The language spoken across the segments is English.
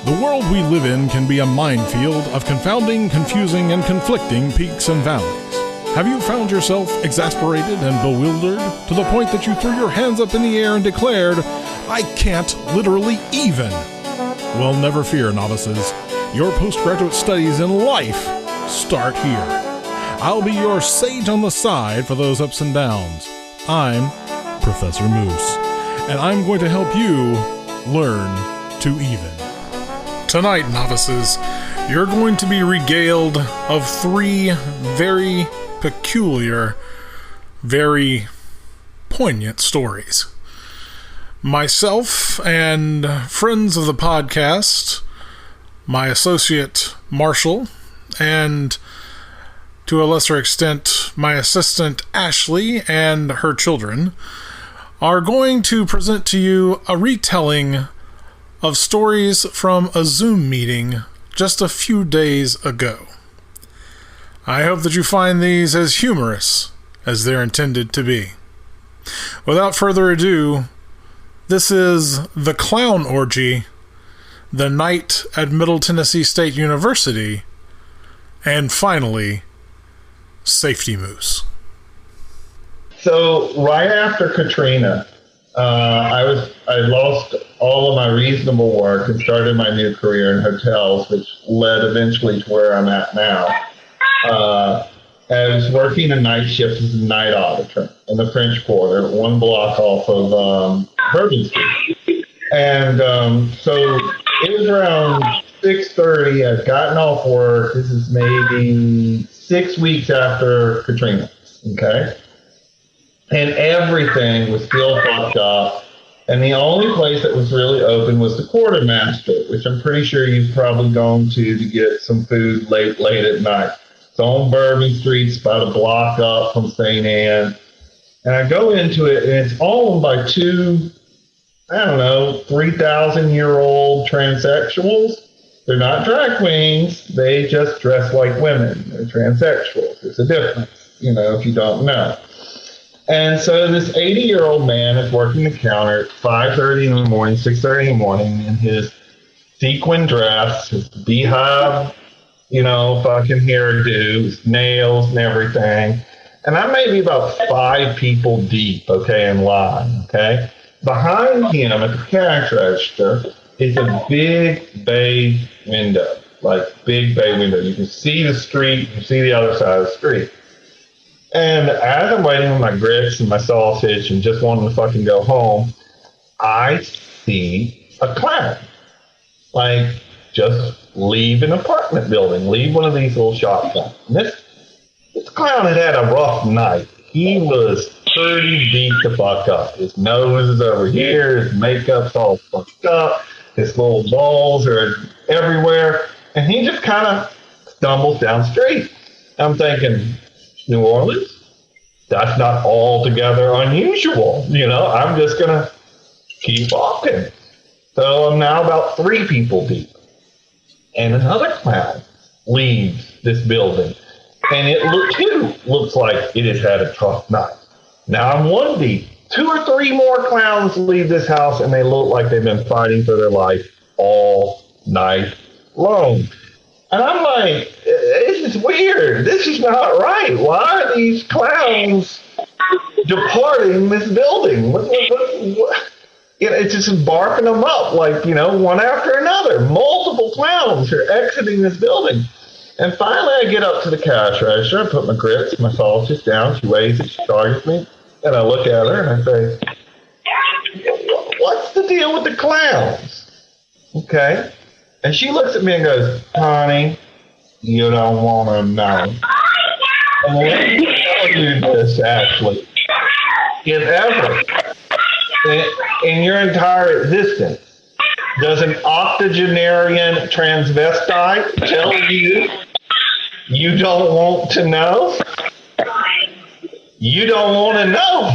The world we live in can be a minefield of confounding, confusing, and conflicting peaks and valleys. Have you found yourself exasperated and bewildered to the point that you threw your hands up in the air and declared, "I can't literally even"? Well, never fear, novices. Your postgraduate studies in life start here. I'll be your sage on the side for those ups and downs. I'm Professor Moose, and I'm going to help you learn to even. Tonight, novices, you're going to be regaled of three very peculiar, very poignant stories. Myself and friends of the podcast, my associate Marshall, and to a lesser extent my assistant Ashley and her children, are going to present to you a retelling of stories from a Zoom meeting just a few days ago. I hope that you find these as humorous as they're intended to be. Without further ado, this is The Clown Orgy, The Night at Middle Tennessee State University, and finally, Safety Moose. So right after Katrina, I lost all of my reasonable work and started my new career in hotels, which led eventually to where I'm at now. I was working a night shift as a night auditor in the French Quarter, one block off of Bourbon Street. And so it was around 6:30. I'd gotten off work. This is maybe 6 weeks after Katrina, okay? And everything was still fucked up. And the only place that was really open was the Quartermaster, which I'm pretty sure you've probably gone to get some food late at night. It's on Bourbon Street, it's about a block up from St. Anne. And I go into it, and it's owned by two, 3,000-year-old transsexuals. They're not drag queens. They just dress like women. They're transsexuals. There's a difference, if you don't know. And so this 80-year-old man is working the counter at 5:30 in the morning, 6:30 in the morning, in his sequin dress, his beehive, fucking hairdo, his nails and everything. And I may be about 5 people deep, in line, Behind him at the cash register is a big bay window, big bay window. You can see the street, you can see the other side of the street. And as I'm waiting with my grits and my sausage and just wanting to fucking go home, I see a clown. Just leave an apartment building, leave one of these little shops. And this clown had a rough night. He was pretty deep the fuck up. His nose is over here, his makeup's all fucked up, his little balls are everywhere, and he just kind of stumbles down the street. I'm thinking, New Orleans? That's not altogether unusual. I'm just going to keep walking. So I'm now about 3 people deep. And another clown leaves this building. And it looks like it has had a tough night. Now I'm 1 deep. 2 or 3 more clowns leave this house, and they look like they've been fighting for their life all night long. And I'm like, this is weird. This is not right. Why are these clowns departing this building? What? It's just barking them up one after another. Multiple clowns are exiting this building. And finally I get up to the cash register. I put my grits, my sausage down. She weighs it, she charges me. And I look at her and I say, what's the deal with the clowns? Okay. And she looks at me and goes, honey, you don't want to know. And let me tell you this, Ashley. If ever, in your entire existence, does an octogenarian transvestite tell you you don't want to know? You don't want to know.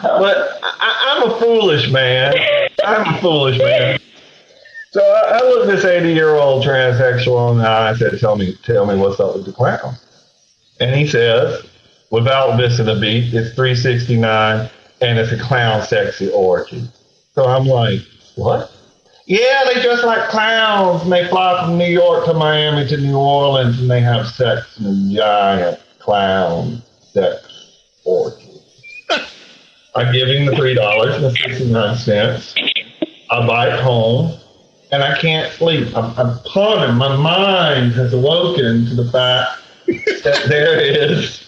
But I'm a foolish man. So I looked this 80-year-old transsexual in the eye and I said, tell me what's up with the clown. And he says, without missing a beat, it's 369 and it's a clown sexy orgy. So I'm like, what? Yeah, they dress like clowns and they fly from New York to Miami to New Orleans and they have sex in a giant clown sex orgy. I give him the $3.69. I bike home and I can't sleep. I'm pondering. My mind has awoken to the fact that there is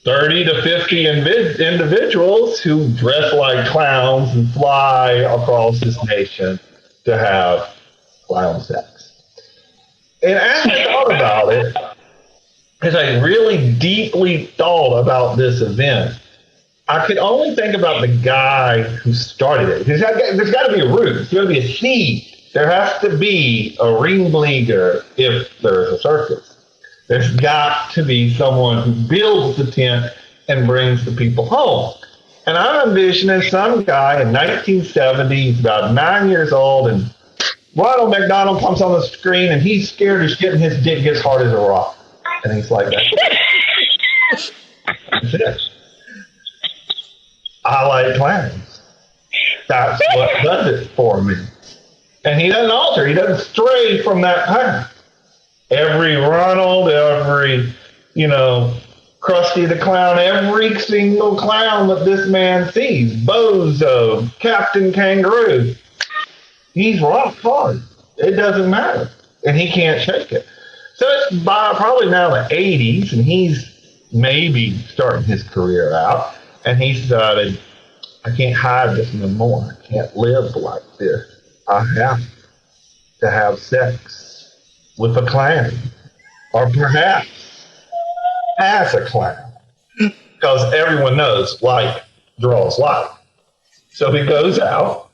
30 to 50 individuals who dress like clowns and fly across this nation to have clown sex. And as I thought about it, as I really deeply thought about this event, I could only think about the guy who started it. There's got to be a root. There's got to be a seed. There has to be a ringleader if there's a circus. There's got to be someone who builds the tent and brings the people home. And I'm envisioning some guy in 1970, he's about 9 years old, and Ronald McDonald comes on the screen, and he's scared as shit, and his dick gets hard as a rock. And he's like, that's it. I like clowns. That's what does it for me. And he doesn't alter. He doesn't stray from that path. Every Ronald, every, Krusty the Clown, every single clown that this man sees, Bozo, Captain Kangaroo, he's rock hard. It doesn't matter. And he can't shake it. So it's by probably now the 80s, and he's maybe starting his career out. And he decided, I can't hide this no more. I can't live like this. I have to have sex with a clown. Or perhaps as a clown. Because everyone knows like draws like. So he goes out,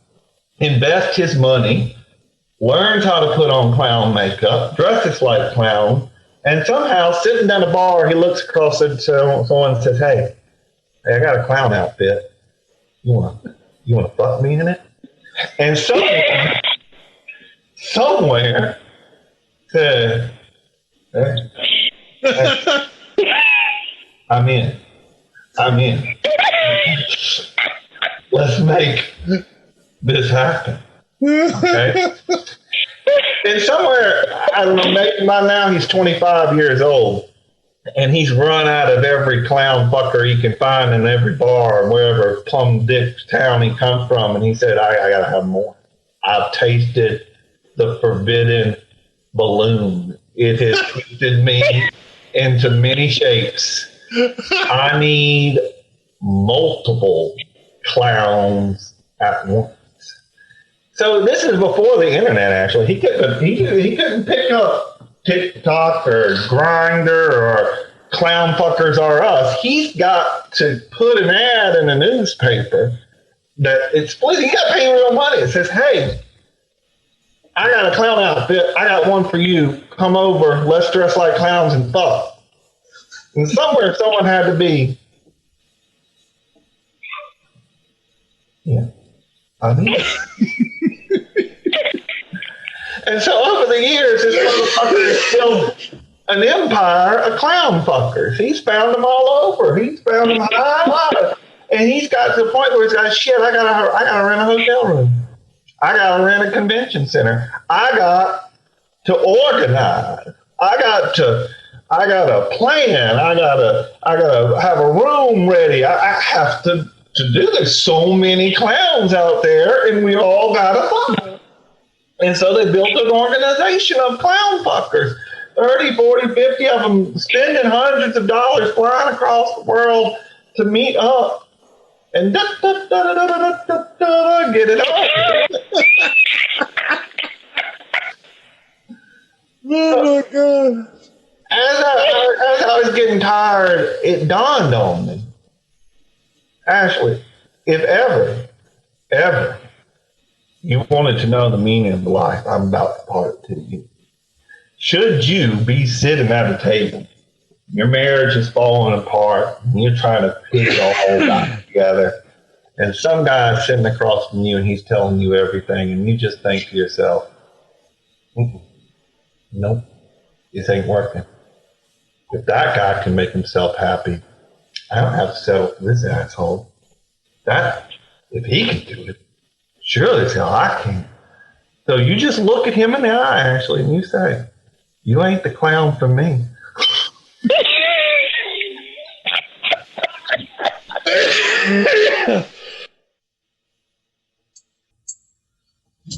invests his money, learns how to put on clown makeup, dresses like clown, and somehow sitting down a bar, he looks across at someone and says, hey, I got a clown outfit. You wanna fuck me in it? And somewhere said, hey, I'm in. Let's make this happen. Okay? And somewhere, I don't know, maybe by now he's 25 years old. And he's run out of every clown fucker he can find in every bar or wherever Plum Dick town he comes from. And he said, I got to have more. I've tasted the forbidden balloon. It has twisted me into many shapes. I need multiple clowns at once. So this is before the internet, actually. He couldn't pick up TikTok or Grindr or Clown Fuckers R Us. He's got to put an ad in a newspaper that it's split. He got to pay real money. It says, hey, I got a clown outfit. I got one for you. Come over. Let's dress like clowns and fuck. And somewhere someone had to be. Yeah. I mean. And so over the years, this motherfucker has built an empire of clown fuckers. He's found them all over. He's found them high and low. And he's got to the point where he's got, shit, I gotta rent a hotel room. I gotta rent a convention center. I got to organize. I got to plan. I gotta have a room ready. I have to do. There's so many clowns out there, and we all gotta fuck. And so they built an organization of clown fuckers. 30, 40, 50 of them spending hundreds of dollars flying across the world to meet up and get it on. Oh my God. As I was getting tired, it dawned on me. Ashley, if ever you wanted to know the meaning of life, I'm about to part it to you. Should you be sitting at a table, your marriage is falling apart, and you're trying to put it all back together, and some guy's sitting across from you and he's telling you everything, and you just think to yourself, nope, this ain't working. If that guy can make himself happy, I don't have to settle for this asshole. If he can do it, Surely as hell I can't. So you just look at him in the eye, Ashley, and you say, you ain't the clown for me.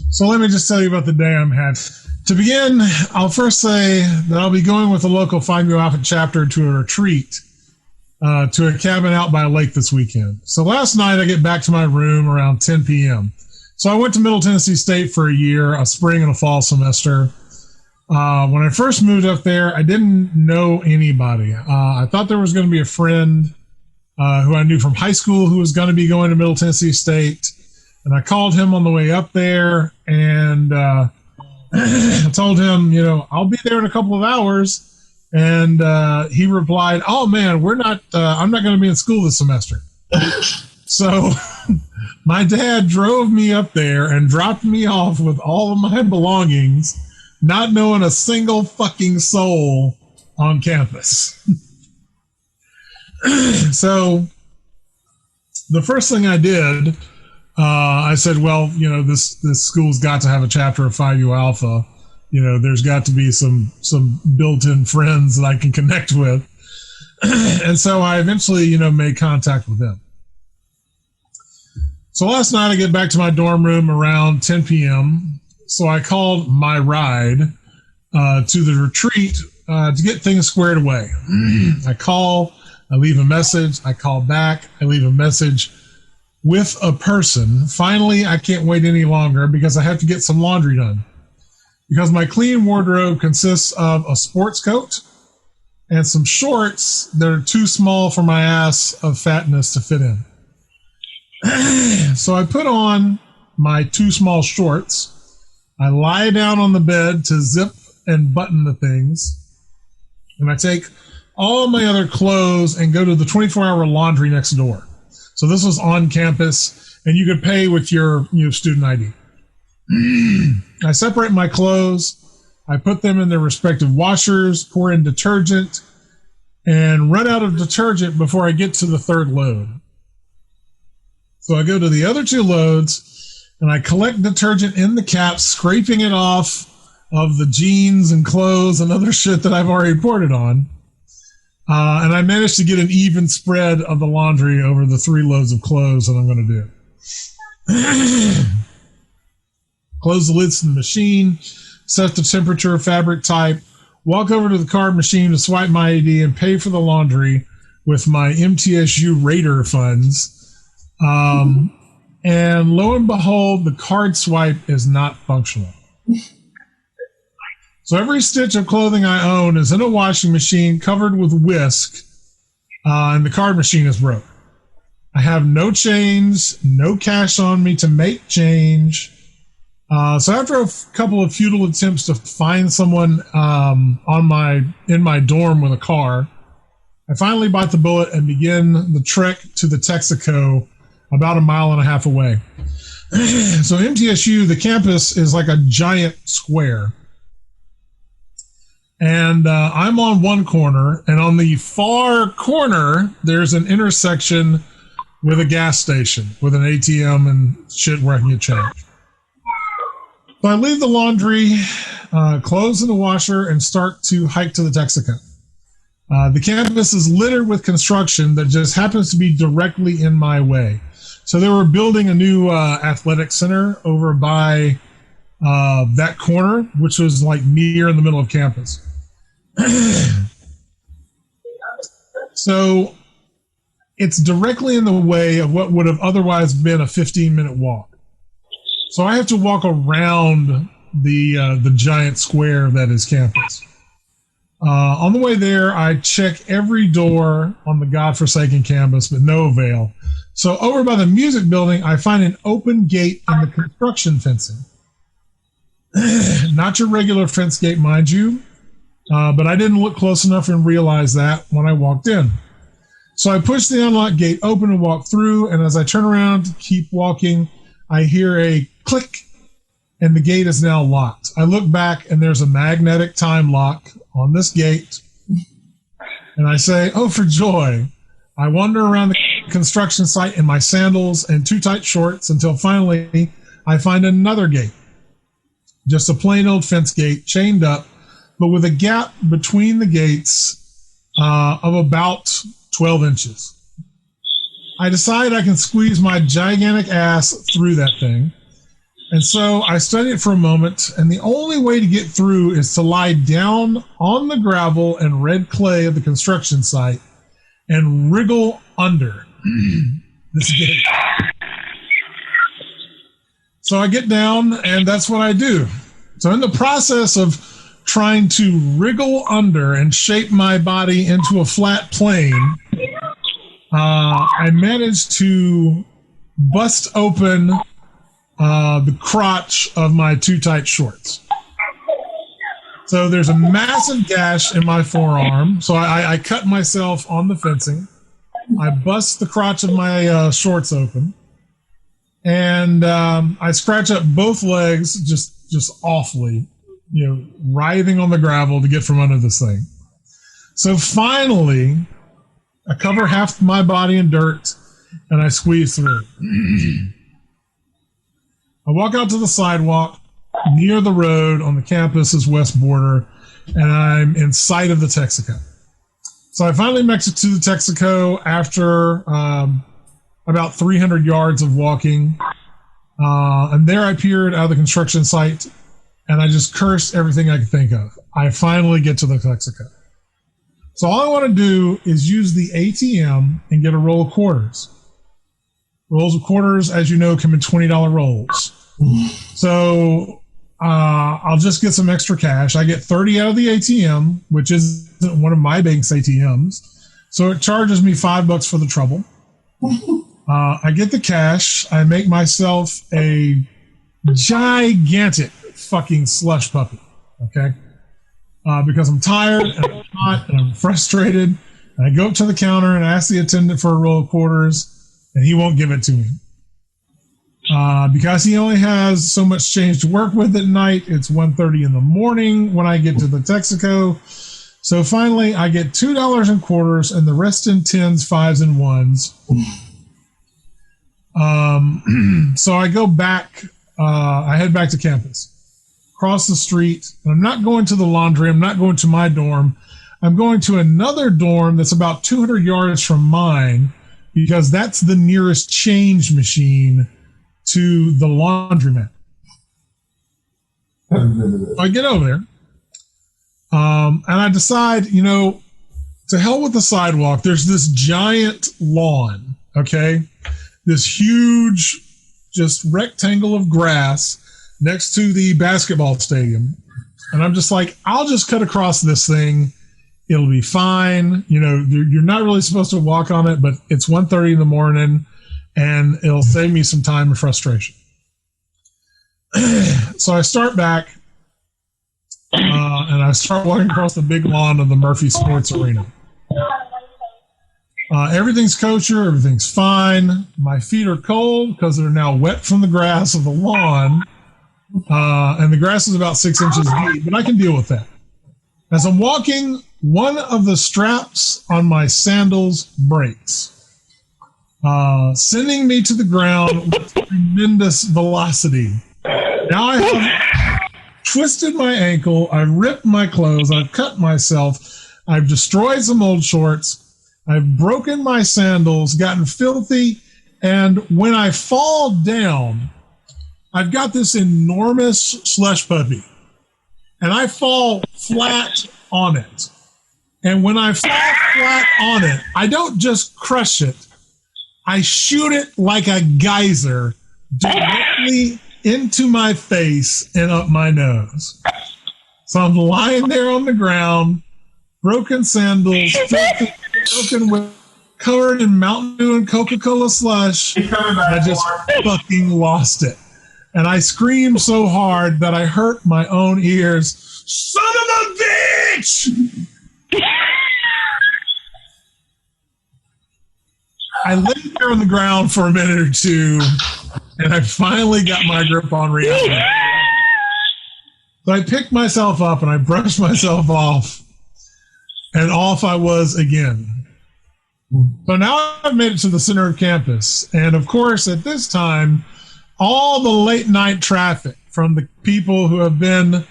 So let me just tell you about the day I'm having. To begin, I'll first say that I'll be going with the local Find Me Alpha chapter to a retreat to a cabin out by a lake this weekend. So last night I get back to my room around 10 p.m. So I went to Middle Tennessee State for a year, a spring and a fall semester. When I first moved up there, I didn't know anybody. I thought there was going to be a friend who I knew from high school who was going to be going to Middle Tennessee State. And I called him on the way up there and I told him, I'll be there in a couple of hours. And he replied, oh, man, I'm not going to be in school this semester. So my dad drove me up there and dropped me off with all of my belongings, not knowing a single fucking soul on campus. So the first thing I did, I said, well, this school's got to have a chapter of Phi U Alpha. There's got to be some built-in friends that I can connect with. And so I eventually, made contact with them. So last night I get back to my dorm room around 10 p.m. So I called my ride to the retreat to get things squared away. I call, I leave a message, I call back, I leave a message with a person. Finally, I can't wait any longer because I have to get some laundry done. Because my clean wardrobe consists of a sports coat and some shorts that are too small for my ass of fatness to fit in. So I put on my too small shorts. I lie down on the bed to zip and button the things. And I take all my other clothes and go to the 24-hour laundry next door. So this was on campus, and you could pay with your student ID. I separate my clothes. I put them in their respective washers, pour in detergent, and run out of detergent before I get to the third load. So I go to the other two loads, and I collect detergent in the caps, scraping it off of the jeans and clothes and other shit that I've already poured it on. And I managed to get an even spread of the laundry over the 3 loads of clothes that I'm going to do. Close the lids to the machine, set the temperature, fabric type, walk over to the card machine to swipe my ID and pay for the laundry with my MTSU Raider funds. And lo and behold, the card swipe is not functional. So every stitch of clothing I own is in a washing machine covered with whisk, and the card machine is broke. I have no change, no cash on me to make change. So after a couple of futile attempts to find someone in my dorm with a car, I finally bite the bullet and begin the trek to the Texaco, about 1.5 miles away. So MTSU, the campus is like a giant square. And I'm on one corner, and on the far corner, there's an intersection with a gas station with an ATM and shit where I can get change. So I leave the laundry, clothes in the washer, and start to hike to the Texaco. The campus is littered with construction that just happens to be directly in my way. So they were building a new athletic center over by that corner, which was like near in the middle of campus. So it's directly in the way of what would have otherwise been a 15-minute walk. So I have to walk around the giant square that is campus. On the way there, I check every door on the godforsaken campus, but no avail. So over by the music building, I find an open gate in the construction fencing. Not your regular fence gate, mind you, but I didn't look close enough and realize that when I walked in. So I push the unlocked gate open and walk through, and as I turn around to keep walking, I hear a click, and the gate is now locked. I look back, and there's a magnetic time lock on this gate, and I say, oh, for joy. I wander around the construction site in my sandals and too tight shorts until finally I find another gate, just a plain old fence gate, chained up, but with a gap between the gates of about 12 inches. I decide I can squeeze my gigantic ass through that thing. And so I study it for a moment, and the only way to get through is to lie down on the gravel and red clay of the construction site and wriggle under this gate. So I get down, and that's what I do. So in the process of trying to wriggle under and shape my body into a flat plane, I managed to bust open the crotch of my too tight shorts. So there's a massive gash in my forearm. So I cut myself on the fencing. I bust the crotch of my shorts open, and I scratch up both legs just awfully, writhing on the gravel to get from under this thing. So finally, I cover half my body in dirt, and I squeeze through. I walk out to the sidewalk near the road on the campus's west border, and I'm in sight of the Texaco. So I finally make it to the Texaco after about 300 yards of walking. And there I peered out of the construction site, and I just cursed everything I could think of. I finally get to the Texaco. So all I want to do is use the ATM and get a roll of quarters. Rolls of quarters, as you know, come in $20 rolls. So I'll just get some extra cash. I get 30 out of the ATM, which isn't one of my bank's ATMs. So it charges me $5 for the trouble. I get the cash. I make myself a gigantic fucking slush puppy. Okay. Because I'm tired and I'm hot and I'm frustrated. And I go up to the counter and ask the attendant for a roll of quarters, and he won't give it to me. Because he only has so much change to work with at night. It's 1:30 in the morning when I get to the Texaco. So finally, I get $2 in quarters and the rest in 10s, 5s, and 1s. So I go back. I head back to campus, cross the street, and I'm not going to the laundry. I'm not going to my dorm. I'm going to another dorm that's about 200 yards from mine, because that's the nearest change machine to the laundromat. I get over there, and I decide, to hell with the sidewalk. There's this giant lawn, okay? This huge, just rectangle of grass next to the basketball stadium. And I'm just like, I'll just cut across this thing. It'll be fine. You're not really supposed to walk on it, but it's 1:30 in the morning, and it'll save me some time and frustration. So I start back, and I start walking across the big lawn of the Murphy Sports Arena. Everything's kosher. Everything's fine. My feet are cold because they're now wet from the grass of the lawn. And the grass is about 6 inches deep, but I can deal with that. As I'm walking, one of the straps on my sandals breaks, sending me to the ground with tremendous velocity. Now I have twisted my ankle, I've ripped my clothes, I've cut myself, I've destroyed some old shorts, I've broken my sandals, gotten filthy, and when I fall down, I've got this enormous slush puppy, and I fall flat on it. And when I fall flat on it, I don't just crush it. I shoot it like a geyser directly into my face and up my nose. So I'm lying there on the ground, broken sandals, covered in Mountain Dew and Coca-Cola slush. I just fucking lost it. And I screamed so hard that I hurt my own ears. Son of a bitch! I laid there on the ground for a minute or two, and I finally got my grip on reality. So I picked myself up and I brushed myself off, and off I was again. So now I've made it to the center of campus. And of course, at this time, all the late night traffic from the people who have been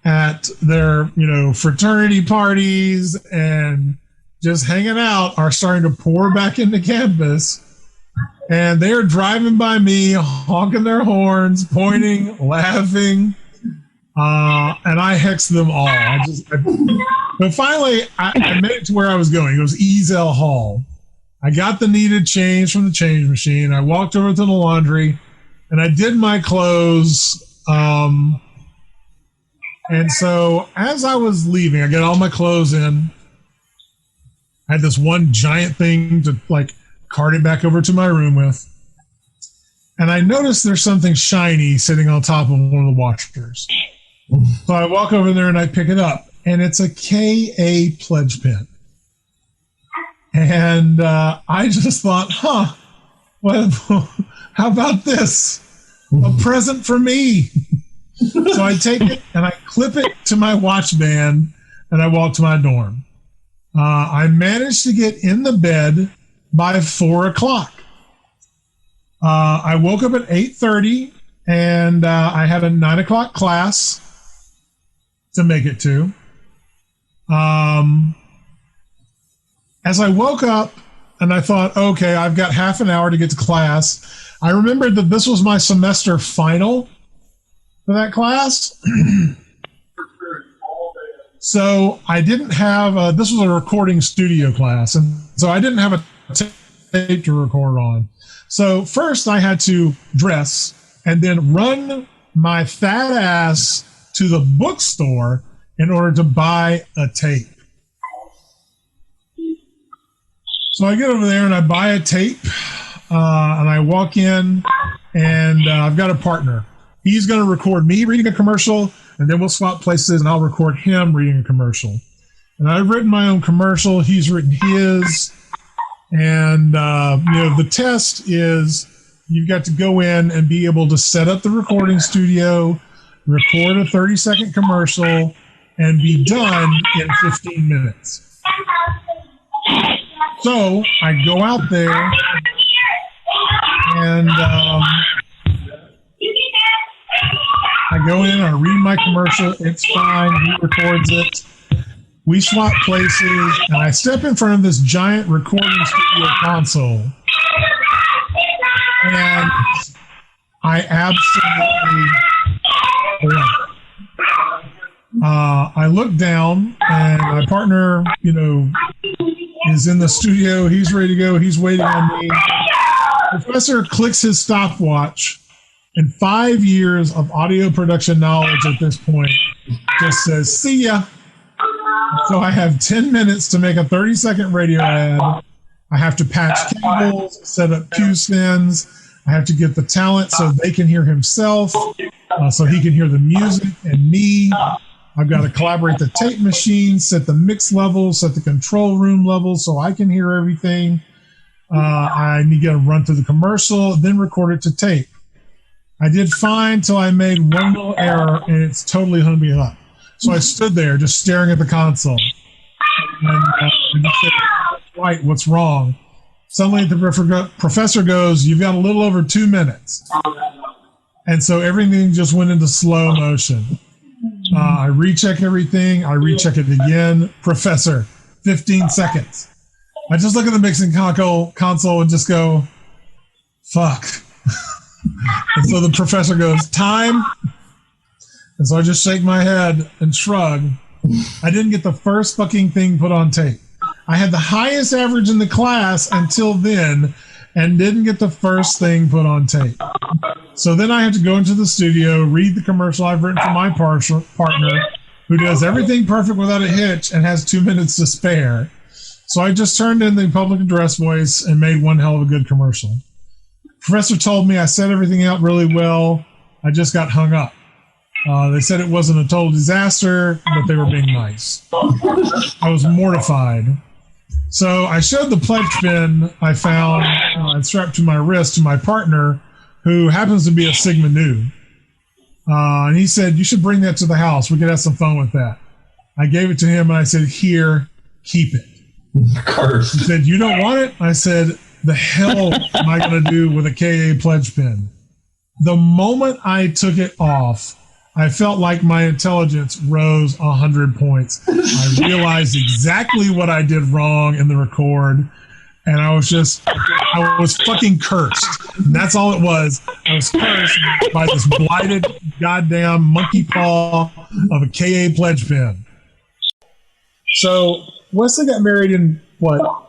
at their, fraternity parties and just hanging out are starting to pour back into campus. And they are driving by me, honking their horns, pointing, laughing. And I hexed them all. But finally, I made it to where I was going. It was Ezel Hall. I got the needed change from the change machine. I walked over to the laundry, and I did my clothes. And so as I was leaving, I got all my clothes in. I had this one giant thing to cart it back over to my room with. And I noticed there's something shiny sitting on top of one of the washers. So I walk over there and I pick it up, and it's a KA pledge pin. And I just thought, well, how about this? A present for me. So I take it and I clip it to my watch band, and I walk to my dorm. I managed to get in the bed by 4 o'clock. I woke up at 8:30, and I had a 9 o'clock class to make it to. As I woke up and I thought, okay, I've got half an hour to get to class, I remembered that this was my semester final for that class. So I didn't have, this was a recording studio class, and so I didn't have a tape to record on. So first I had to dress and then run my fat ass to the bookstore in order to buy a tape. So I get over there and I buy a tape, and I walk in, and I've got a partner. He's going to record me reading a commercial, and then we'll swap places, and I'll record him reading a commercial. And I've written my own commercial. He's written his. And, the test is you've got to go in and be able to set up the recording studio, record a 30-second commercial, and be done in 15 minutes. So I go out there, and I go in, I read my commercial, it's fine, he records it. We swap places, and I step in front of this giant recording studio console, and I absolutely blank. I look down, and my partner, is in the studio. He's ready to go. He's waiting on me. The professor clicks his stopwatch, and 5 years of audio production knowledge at this point just says, "See ya." So I have 10 minutes to make a 30-second radio ad. I have to patch cables, set up cue stands. I have to get the talent so they can hear himself, so he can hear the music and me. I've got to collaborate the tape machine, set the mix level, set the control room level so I can hear everything. I need to run through the commercial, then record it to tape. I did fine till I made one little error, and it's totally hung me up. So I stood there just staring at the console. And I said, "White, what's wrong?" Suddenly the professor goes, "You've got a little over 2 minutes." And so everything just went into slow motion. I recheck everything. I recheck it again. "Professor, 15 seconds. I just look at the mixing console and just go, "Fuck." And so the professor goes, "Time." And so I just shake my head and shrug. I didn't get the first fucking thing put on tape. I had the highest average in the class until then, and didn't get the first thing put on tape. So then I have to go into the studio, read the commercial I've written for my partner, who does everything perfect without a hitch and has 2 minutes to spare. So I just turned in the public address voice and made one hell of a good commercial. Professor told me I set everything out really well. I just got hung up. They said it wasn't a total disaster, but they were being nice. I was mortified. So I showed the pledge pin I found and strapped to my wrist to my partner, who happens to be a Sigma Nu. And he said, "You should bring that to the house. We could have some fun with that." I gave it to him, and I said, "Here, keep it." He said, "You don't want it?" I said, "The hell am I going to do with a KA pledge pin?" The moment I took it off, I felt like my intelligence rose 100 points. I realized exactly what I did wrong in the record, and I was fucking cursed. And that's all it was. I was cursed by this blighted goddamn monkey paw of a KA pledge pen. So Wesley got married in,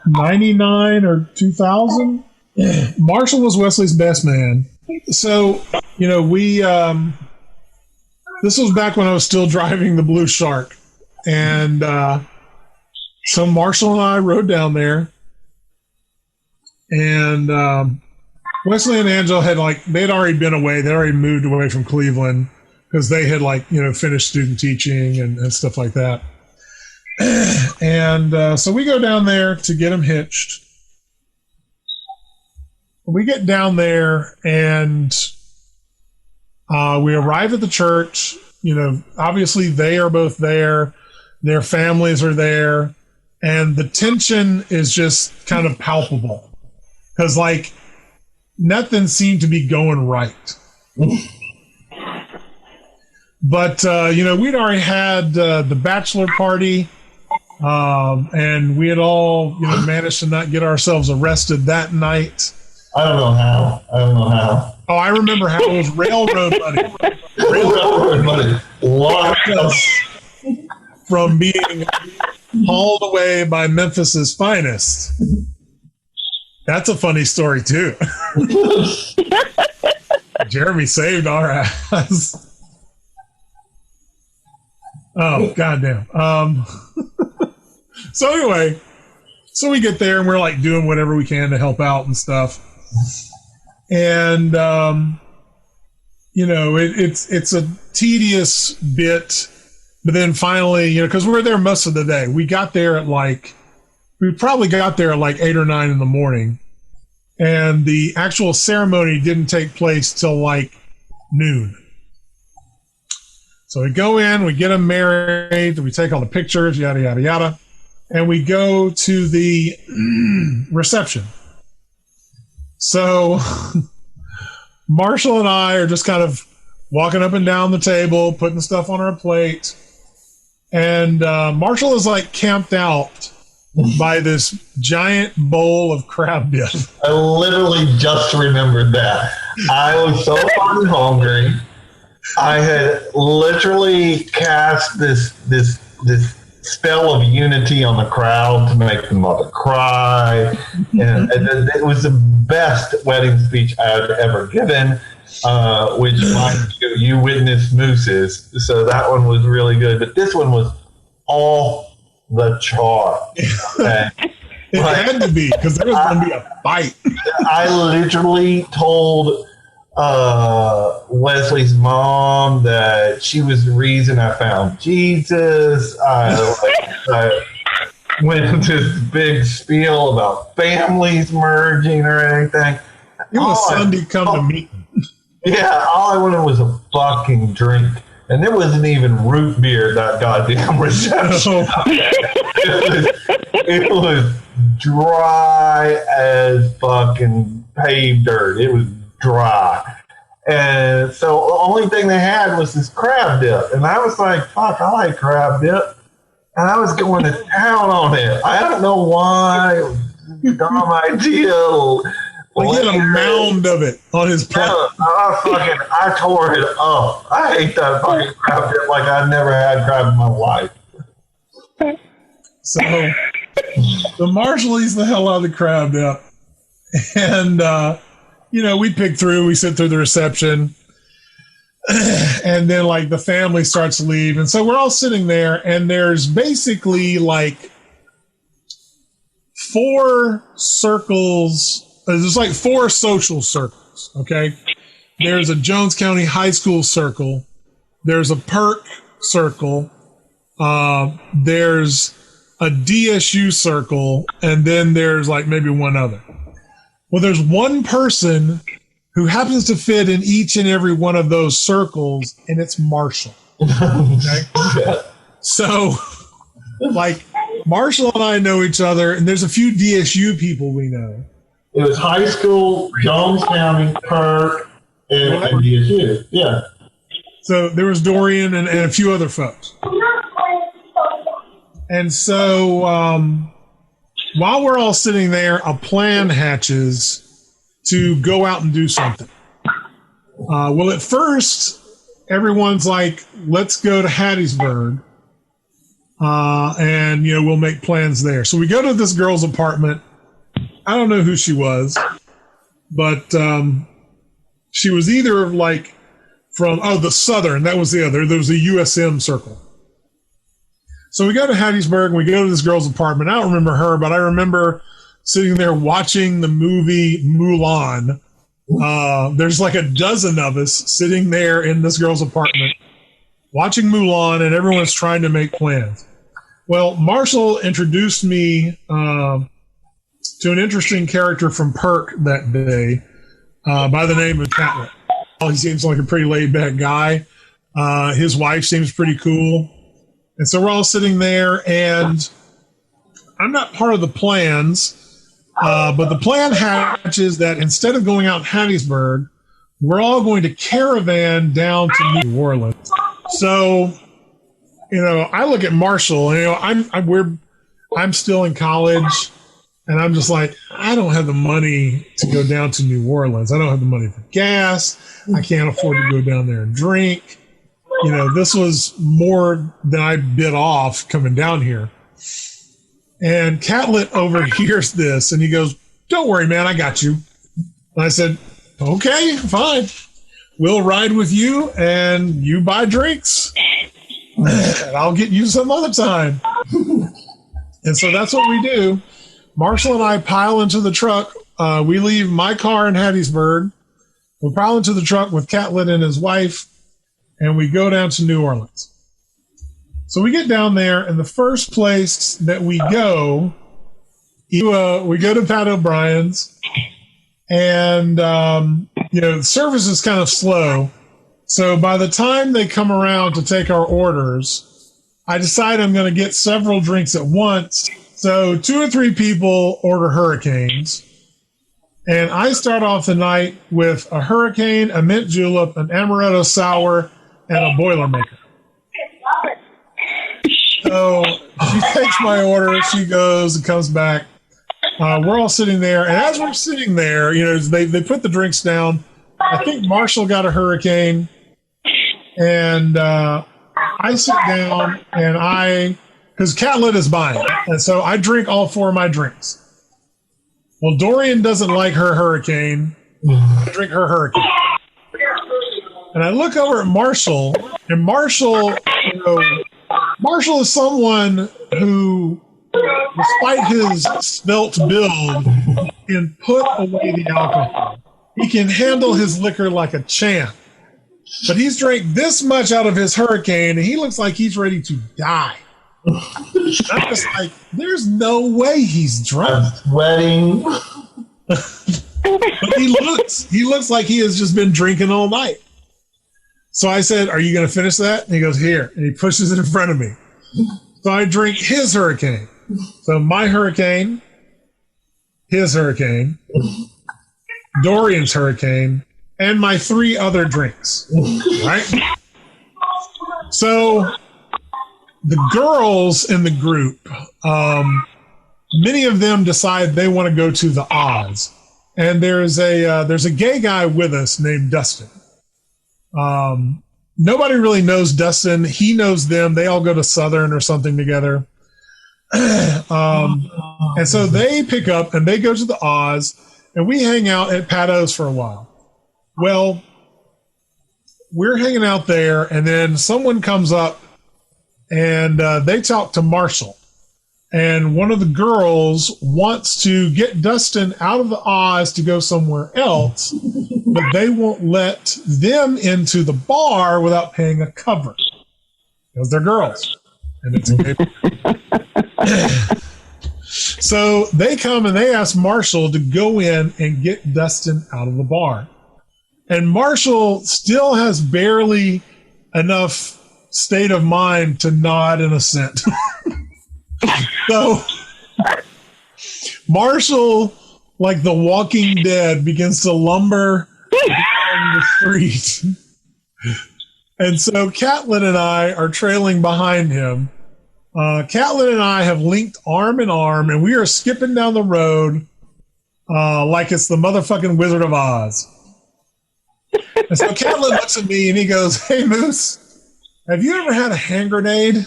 99 or 2000? Marshall was Wesley's best man. So, we... this was back when I was still driving the Blue Shark. And so Marshall and I rode down there. And Wesley and Angela they'd already been away. They'd already moved away from Cleveland because they had finished student teaching and stuff like that. And so we go down there to get them hitched. We get down there and we arrive at the church. Obviously they are both there. Their families are there. And the tension is just kind of palpable because nothing seemed to be going right. But, we'd already had the bachelor party. And we had all, managed to not get ourselves arrested that night. I don't know how. Oh, I remember how. It was railroad money. Railroad money. Locked us from being hauled away by Memphis's finest. That's a funny story too. Jeremy saved our ass. Oh, goddamn. So anyway, so we get there and we're doing whatever we can to help out and stuff. And, it's a tedious bit, but then finally, because we were there most of the day, we got there at we probably got there at 8 or 9 in the morning. And the actual ceremony didn't take place till noon. So we go in, we get them married, we take all the pictures, yada, yada, yada. And we go to the reception. So Marshall and I are just kind of walking up and down the table, putting stuff on our plate. And Marshall is camped out by this giant bowl of crab dip. I literally just remembered that. I was so fucking hungry. I had literally cast this spell of unity on the crowd to make the mother cry. And it was the best wedding speech I've ever given, which you witnessed mooses. So that one was really good. But this one was all the chart. Okay? It had to be, because there was going to be a fight. I literally told Wesley's mom that she was the reason I found Jesus. I went into this big spiel about families merging or anything. It was Sunday come to meet. Yeah, all I wanted was a fucking drink. And there wasn't even root beer at that goddamn reception. It was dry as fucking paved dirt. It was dry. And so the only thing they had was this crab dip. And I was like, fuck, I like crab dip. And I was going to town on it. I don't know why. It was a dumb idea. He had a mound of it on his plate. I tore it up. I ate that fucking crab dip like I never had crab in my life. So the Marshall eats the hell out of the crab dip. And, we pick through, we sit through the reception. And then, the family starts to leave. And so we're all sitting there, and there's basically, 4 circles. There's 4 social circles, okay? There's a Jones County High School circle. There's a Perk circle. There's a DSU circle. And then there's maybe one other. Well, there's one person who happens to fit in each and every one of those circles, and it's Marshall. Okay? So, Marshall and I know each other, and there's a few DSU people we know. It was high school, Jones County, Perk, And MTSU, yeah. So there was Dorian and a few other folks. And so while we're all sitting there, a plan hatches to go out and do something. Well, at first, everyone's like, let's go to Hattiesburg. And, we'll make plans there. So we go to this girl's apartment. I don't know who she was, but she was either like from, the Southern. That was the other. There was a USM circle. So we go to Hattiesburg and we go to this girl's apartment. I don't remember her, but I remember sitting there watching the movie Mulan. There's like a dozen of us sitting there in this girl's apartment watching Mulan, and everyone's trying to make plans. Well, Marshall introduced me to an interesting character from Perk that day by the name of Catlett. He seems like a pretty laid-back guy. His wife seems pretty cool. And so we're all sitting there, and I'm not part of the plans, but the plan hatches that instead of going out in Hattiesburg, we're all going to caravan down to New Orleans. So, I look at Marshall, and, I'm still in college, and I'm just like, I don't have the money to go down to New Orleans. I don't have the money for gas. I can't afford to go down there and drink. This was more than I bit off coming down here. And Catlett overhears this, and he goes, don't worry, man, I got you. And I said, okay, fine. We'll ride with you, and you buy drinks, and I'll get you some other time. And so that's what we do. Marshall and I pile into the truck. We leave my car in Hattiesburg. We pile into the truck with Catlett and his wife, and we go down to New Orleans. So we get down there, and the first place that we go, we go to Pat O'Brien's, and the service is kind of slow. So by the time they come around to take our orders, I decide I'm going to get several drinks at once. So 2 or 3 people order hurricanes. And I start off the night with a hurricane, a mint julep, an amaretto sour, and a Boilermaker. So she takes my order, she goes and comes back. We're all sitting there, and as we're sitting there, they put the drinks down. I think Marshall got a hurricane, and I sit down, and because Catlett is buying, and so I drink all 4 of my drinks. Well, Dorian doesn't like her hurricane. I drink her hurricane. And I look over at Marshall, and Marshall is someone who, despite his svelte build, can put away the alcohol. He can handle his liquor like a champ. But he's drank this much out of his hurricane, and he looks like he's ready to die. I'm just like, there's no way he's drunk. Sweating. But he looks like he has just been drinking all night. So I said, are you going to finish that? And he goes, here. And he pushes it in front of me. So I drink his hurricane. So my hurricane, his hurricane, Dorian's hurricane, and my 3 other drinks. Right? So the girls in the group, many of them decide they want to go to the Oz. And there's a gay guy with us named Dustin. Nobody really knows Dustin. He knows them. They all go to Southern or something together. And so they pick up and they go to the Oz, and we hang out at Pat O's for a while. Well, we're hanging out there, and then someone comes up and they talk to Marshall. And one of the girls wants to get Dustin out of the Oz to go somewhere else, but they won't let them into the bar without paying a cover. Because they're girls. And it's a gay. So they come and they ask Marshall to go in and get Dustin out of the bar. And Marshall still has barely enough state of mind to nod in assent. So Marshall, like the Walking Dead, begins to lumber down the street. And so Catlin and I are trailing behind him. Catlin and I have linked arm in arm, and we are skipping down the road like it's the motherfucking Wizard of Oz. And so Catlin looks at me and he goes, "Hey, Moose, have you ever had a hand grenade?"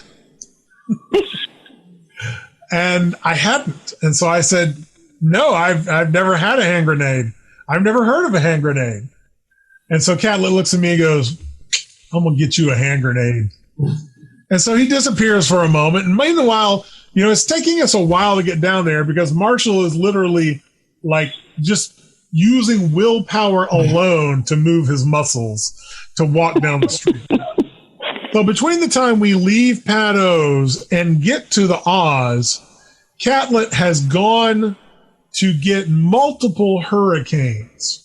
And I hadn't. And so I said, "No, I've never had a hand grenade. I've never heard of a hand grenade." And so Catlin looks at me and goes, "I'm going to get you a hand grenade." And so he disappears for a moment. And meanwhile, it's taking us a while to get down there because Marshall is literally like just using willpower alone to move his muscles to walk down the street. So between the time we leave Pat O's and get to the Oz, Catlin has gone to get multiple hurricanes.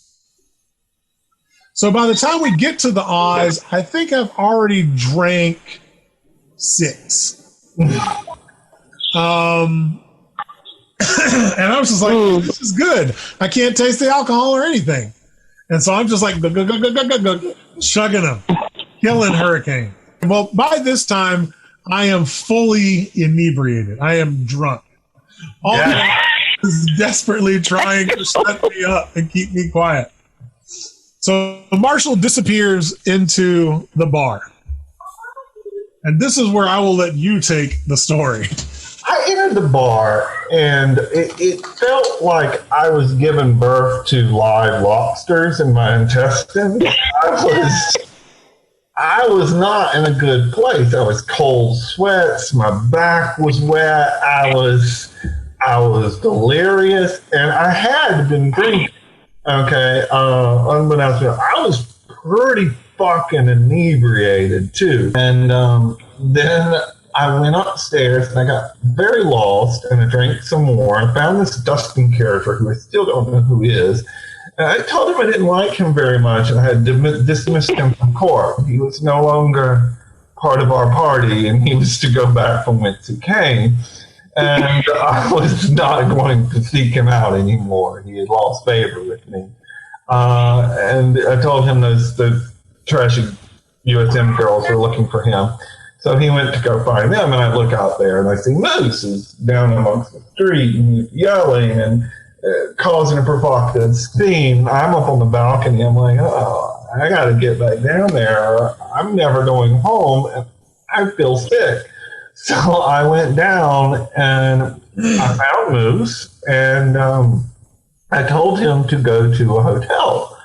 So by the time we get to the Oz, I think I've already drank 6. And I was just like, this is good. I can't taste the alcohol or anything. And so I'm just like, chugging them, killing hurricane. Well, by this time, I am fully inebriated. I am drunk. All is desperately trying to shut me up and keep me quiet. So Marshall disappears into the bar. And this is where I will let you take the story. I entered the bar, and it felt like I was giving birth to live lobsters in my intestines. I was not in a good place. I was cold sweats. My back was wet. I was delirious, and I had been drinking. Okay, unbeknownst to me, I was pretty fucking inebriated too. And then I went upstairs and I got very lost and I drank some more. I found this Dustin character who I still don't know who he is. And I told him I didn't like him very much and I had dismissed him from court. He was no longer part of our party and he was to go back from whence he came. And I was not going to seek him out anymore. He had lost favor with me. And I told him those trashy USM girls were looking for him. So he went to go find them, and I look out there, and I see Moose is down amongst the street and he's yelling and causing a provocative scene. I'm up on the balcony. I'm like, oh, I got to get back down there. I'm never going home. I feel sick. So I went down, and I found Moose, and I told him to go to a hotel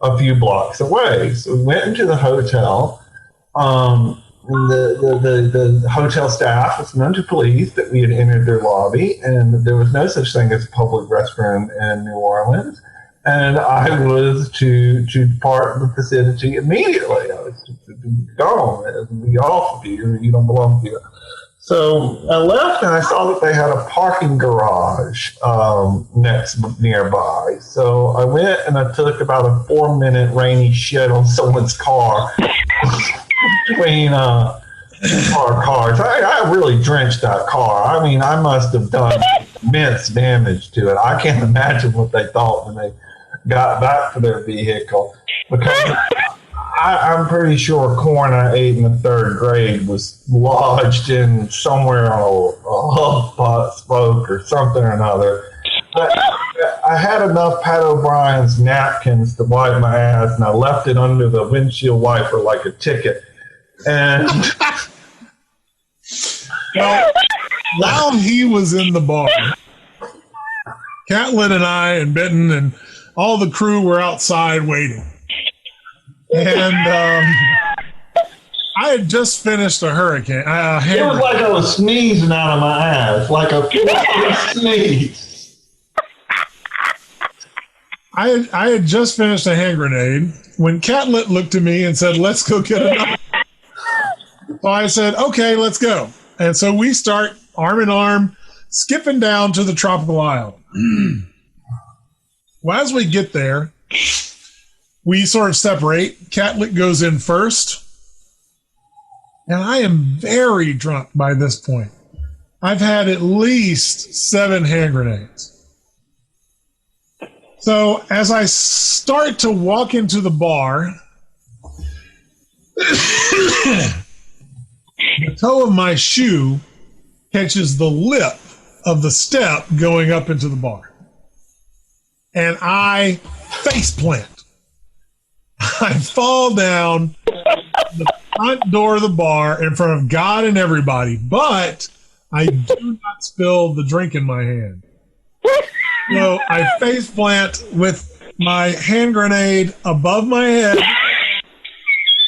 a few blocks away. So we went into the hotel. The hotel staff was known to police that we had entered their lobby, and there was no such thing as a public restroom in New Orleans. And I was to depart the vicinity immediately. I was to be gone, be off of you. You don't belong here. So I left, and I saw that they had a parking garage nearby. So I went and I took about a 4-minute rainy shit on someone's car. Between our cars. I really drenched that car. I mean, I must have done immense damage to it. I can't imagine what they thought when they got back to their vehicle. Because I'm pretty sure corn I ate in the 3rd grade was lodged in somewhere on a hubspot spoke or something or another. I had enough Pat O'Brien's napkins to wipe my ass, and I left it under the windshield wiper like a ticket. And well, while he was in the bar, Catlin and I and Benton and all the crew were outside waiting. And I had just finished a hurricane. It was like I was sneezing out of my ass, like a sneeze. I had just finished a hand grenade when Catlin looked at me and said, "Let's go get another." So I said, "Okay, let's go." And so we start arm in arm, skipping down to the tropical island. Well, as we get there, we sort of separate. Catlin goes in first. And I am very drunk by this point. I've had at least 7 hand grenades. So as I start to walk into the bar, the toe of my shoe catches the lip of the step going up into the bar. And I face plant. I fall down the front door of the bar in front of God and everybody, but I do not spill the drink in my hand. So I face plant with my hand grenade above my head.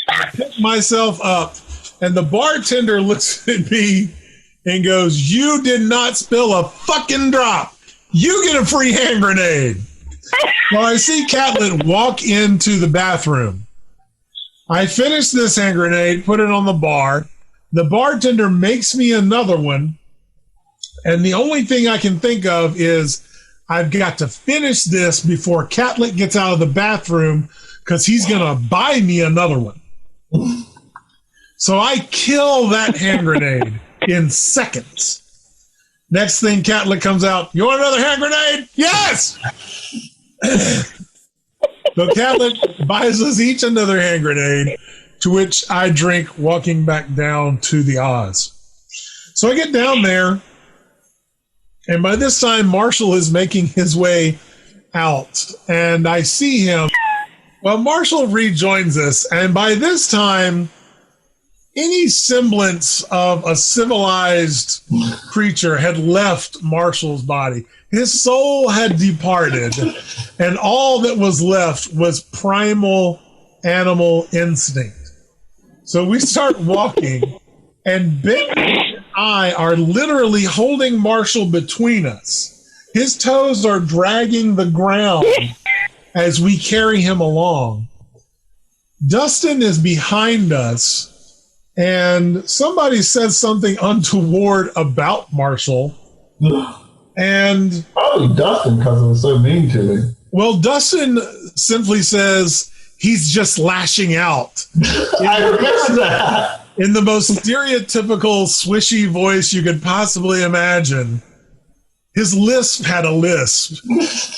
I pick myself up, and the bartender looks at me and goes, "You did not spill a fucking drop. You get a free hand grenade." Well, I see Catlett walk into the bathroom. I finish this hand grenade, put it on the bar. The bartender makes me another one. And the only thing I can think of is I've got to finish this before Catlett gets out of the bathroom because he's going to buy me another one. So I kill that hand grenade in seconds. Next thing, Catlett comes out. "You want another hand grenade?" "Yes!" So Catlett buys us each another hand grenade, to which I drink walking back down to the Oz. So I get down there, and by this time, Marshall is making his way out, and I see him. Well, Marshall rejoins us, and by this time, any semblance of a civilized creature had left Marshall's body. His soul had departed, and all that was left was primal animal instinct. So we start walking, and Ben and I are literally holding Marshall between us. His toes are dragging the ground as we carry him along. Dustin is behind us, and somebody says something untoward about Marshall. And probably Dustin, because it was so mean to me. Well, Dustin simply says he's just lashing out. I remember that. In the most stereotypical swishy voice you could possibly imagine. His lisp had a lisp.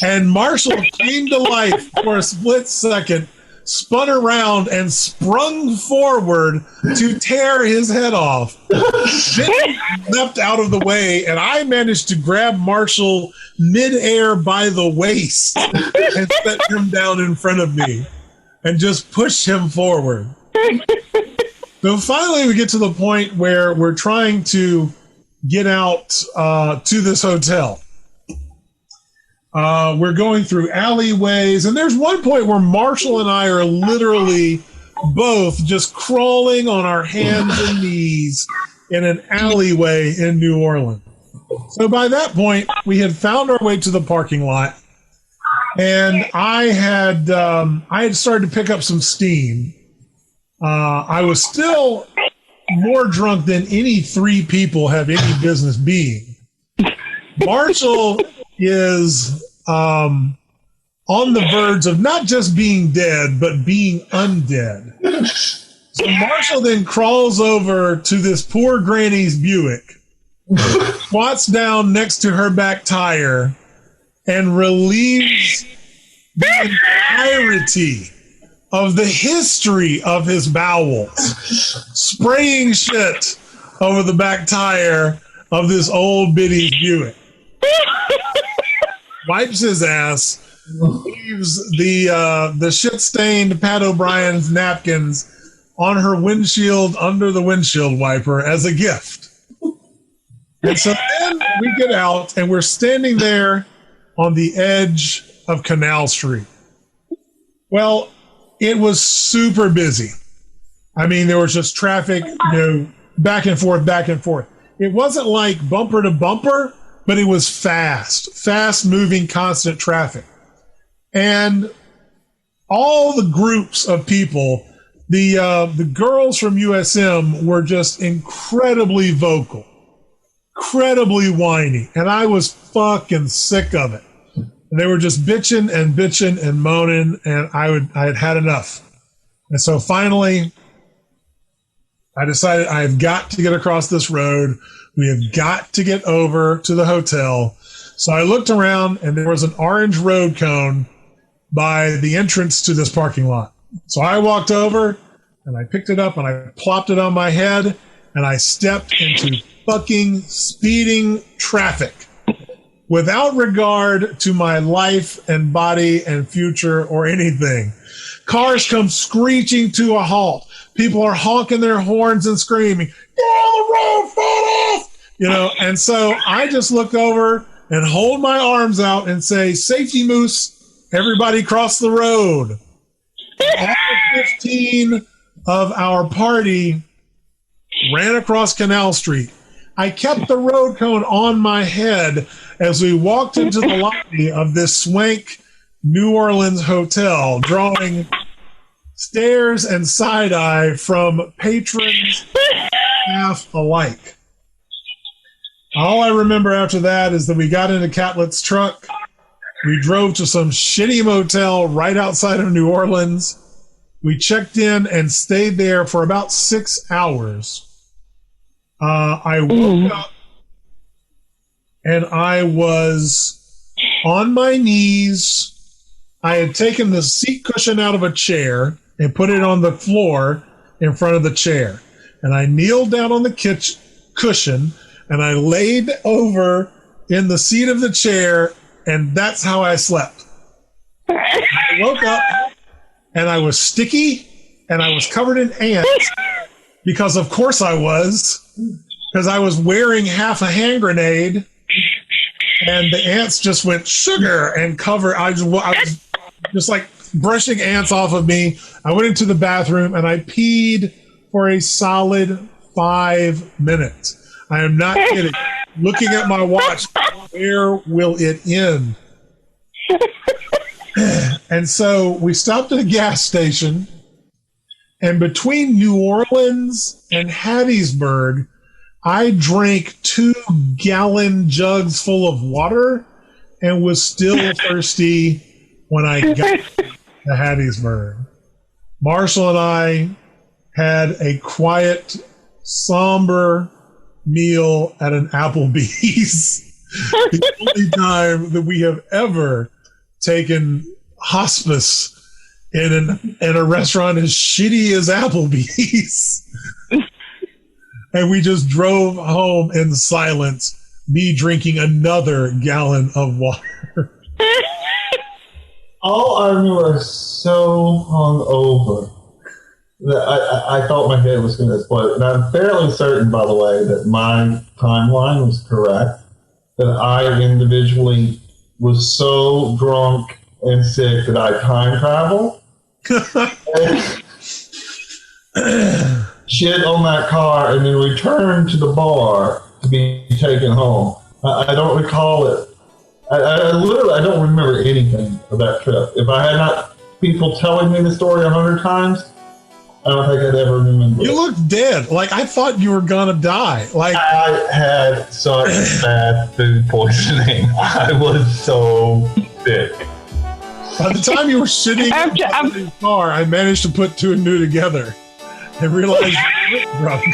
And Marshall came to life for a split second, spun around and sprung forward to tear his head off. Then he leapt out of the way, and I managed to grab Marshall midair by the waist and set him down in front of me and just push him forward. So finally we get to the point where we're trying to get out to this hotel. We're going through alleyways, and there's one point where Marshall and I are literally both just crawling on our hands and knees in an alleyway in New Orleans. So by that point, we had found our way to the parking lot, and I had started to pick up some steam. I was still more drunk than any three people have any business being. Marshall is on the verge of not just being dead, but being undead. So Marshall then crawls over to this poor granny's Buick, squats down next to her back tire, and relieves the entirety of the history of his bowels, spraying shit over the back tire of this old bitty Buick. Wipes his ass, leaves the shit-stained Pat O'Brien's napkins on her windshield under the windshield wiper as a gift. And so then we get out, and we're standing there on the edge of Canal Street. Well, it was super busy. I mean, there was just traffic, back and forth, back and forth. It wasn't like bumper to bumper, but it was fast moving, constant traffic. And all the groups of people, the girls from USM were just incredibly vocal, incredibly whiny. And I was fucking sick of it. And they were just bitching and moaning, and I had had enough. And so finally, I decided I've got to get across this road. We have got to get over to the hotel. So I looked around, and there was an orange road cone by the entrance to this parking lot. So I walked over, and I picked it up, and I plopped it on my head, and I stepped into fucking speeding traffic without regard to my life and body and future or anything. Cars come screeching to a halt. People are honking their horns and screaming, "Get on the road, fat ass!" You know, and so I just look over and hold my arms out and say, "Safety moose, everybody cross the road." All 15 of our party ran across Canal Street. I kept the road cone on my head as we walked into the lobby of this swank New Orleans hotel, drawing stares and side-eye from patrons, staff alike. All I remember after that is that we got into Catlett's truck. We drove to some shitty motel right outside of New Orleans. We checked in and stayed there for about 6 hours. I woke up and I was on my knees. I had taken the seat cushion out of a chair and put it on the floor in front of the chair. And I kneeled down on the cushion and I laid over in the seat of the chair, and that's how I slept. I woke up and I was sticky and I was covered in ants because of course I was, because I was wearing half a hand grenade and the ants just went sugar and covered. I was just like brushing ants off of me. I went into the bathroom and I peed for a solid 5 minutes. I am not kidding. Looking at my watch, where will it end? And so we stopped at a gas station, and between New Orleans and Hattiesburg, I drank 2-gallon jugs full of water and was still thirsty when I got to Hattiesburg. Marshall and I had a quiet, somber meal at an Applebee's. The only time that we have ever taken hospice in a restaurant as shitty as Applebee's. And we just drove home in silence, me drinking another gallon of water. All I remember was so hungover that I thought my head was going to explode. And I'm fairly certain, by the way, that my timeline was correct, that I individually was so drunk and sick that I time traveled. Shit on that car and then returned to the bar to be taken home. I don't recall it. I literally don't remember anything of that trip. If I had not people telling me the story 100 times, I don't think I'd ever remember. You looked dead. Like, I thought you were gonna die. Like, I had such bad food poisoning. I was so sick. By the time you were sitting in the car, I managed to put 2 and 2 together and realized you were drunk.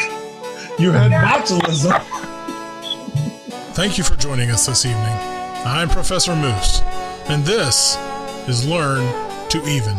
You had botulism. Thank you for joining us this evening. I'm Professor Moose, and this is Learn to Even.